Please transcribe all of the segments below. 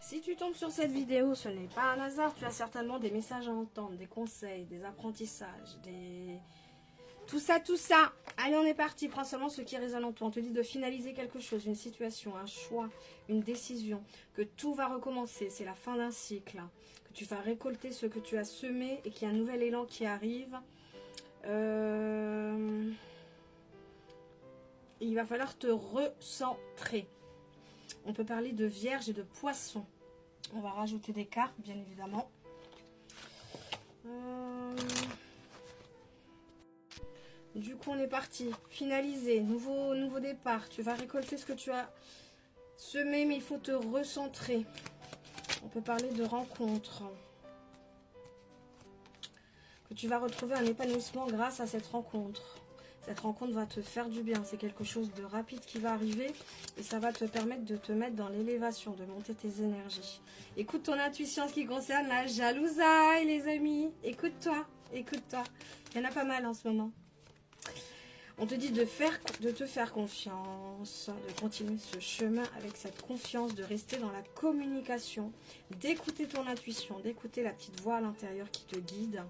Si tu tombes sur cette vidéo, ce n'est pas un hasard, tu as certainement des messages à entendre, des conseils, des apprentissages, des... Tout ça, tout ça. Allez, on est parti. Prends seulement ce qui résonne en toi. On te dit de finaliser quelque chose, une situation, un choix, une décision, que tout va recommencer. C'est la fin d'un cycle. Que tu vas récolter ce que tu as semé et qu'il y a un nouvel élan qui arrive. Il va falloir te recentrer. On peut parler de vierge et de poisson. On va rajouter des cartes, bien évidemment. Du coup, on est parti. Finaliser. Nouveau départ. Tu vas récolter ce que tu as semé, mais il faut te recentrer. On peut parler de rencontre. Que tu vas retrouver un épanouissement grâce à cette rencontre. Cette rencontre va te faire du bien. C'est quelque chose de rapide qui va arriver. Et ça va te permettre de te mettre dans l'élévation, de monter tes énergies. Écoute ton intuition en ce qui concerne la jalousaille, les amis. Écoute-toi, écoute-toi. Il y en a pas mal en ce moment. On te dit de te faire confiance, de continuer ce chemin avec cette confiance, de rester dans la communication, d'écouter ton intuition, d'écouter la petite voix à l'intérieur qui te guide.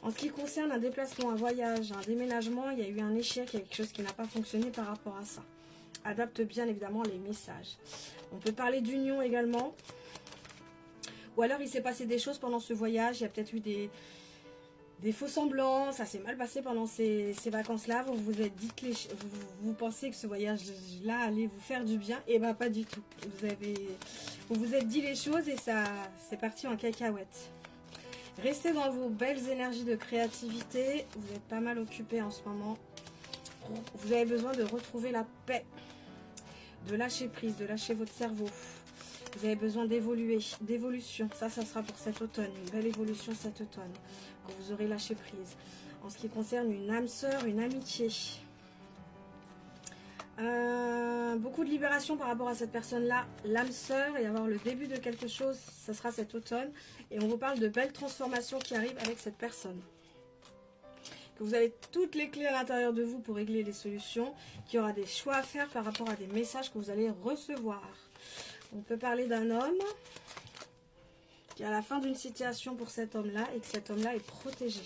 En ce qui concerne un déplacement, un voyage, un déménagement, il y a eu un échec, il y a quelque chose qui n'a pas fonctionné par rapport à ça. Adapte bien évidemment les messages. On peut parler d'union également. Ou alors il s'est passé des choses pendant ce voyage, il y a peut-être eu des faux semblants, ça s'est mal passé pendant ces vacances-là. Vous vous êtes dit que vous pensez que ce voyage-là allait vous faire du bien, et bien pas du tout. Vous vous êtes dit les choses et ça c'est parti en cacahuète. Restez dans vos belles énergies de créativité. Vous êtes pas mal occupé en ce moment. Vous avez besoin de retrouver la paix, de lâcher prise, de lâcher votre cerveau. Vous avez besoin d'évoluer, d'évolution. Ça sera pour cet automne. Une belle évolution cet automne. Quand vous aurez lâché prise. En ce qui concerne une âme sœur, une amitié. Beaucoup de libération par rapport à cette personne-là. L'âme sœur et avoir le début de quelque chose. Ça sera cet automne. Et on vous parle de belles transformations qui arrivent avec cette personne. Que vous avez toutes les clés à l'intérieur de vous pour régler les solutions. Qu'il y aura des choix à faire par rapport à des messages que vous allez recevoir. On peut parler d'un homme qui est à la fin d'une situation pour cet homme-là et que cet homme-là est protégé.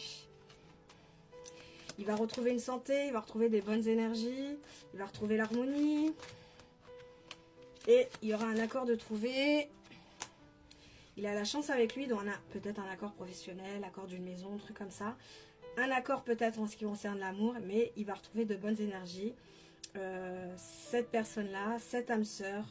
Il va retrouver une santé, il va retrouver des bonnes énergies, il va retrouver l'harmonie. Et il y aura un accord de trouver. Il a la chance avec lui, donc on a peut-être un accord professionnel, accord d'une maison, un truc comme ça. Un accord peut-être en ce qui concerne l'amour, mais il va retrouver de bonnes énergies. Cette personne-là, cette âme sœur,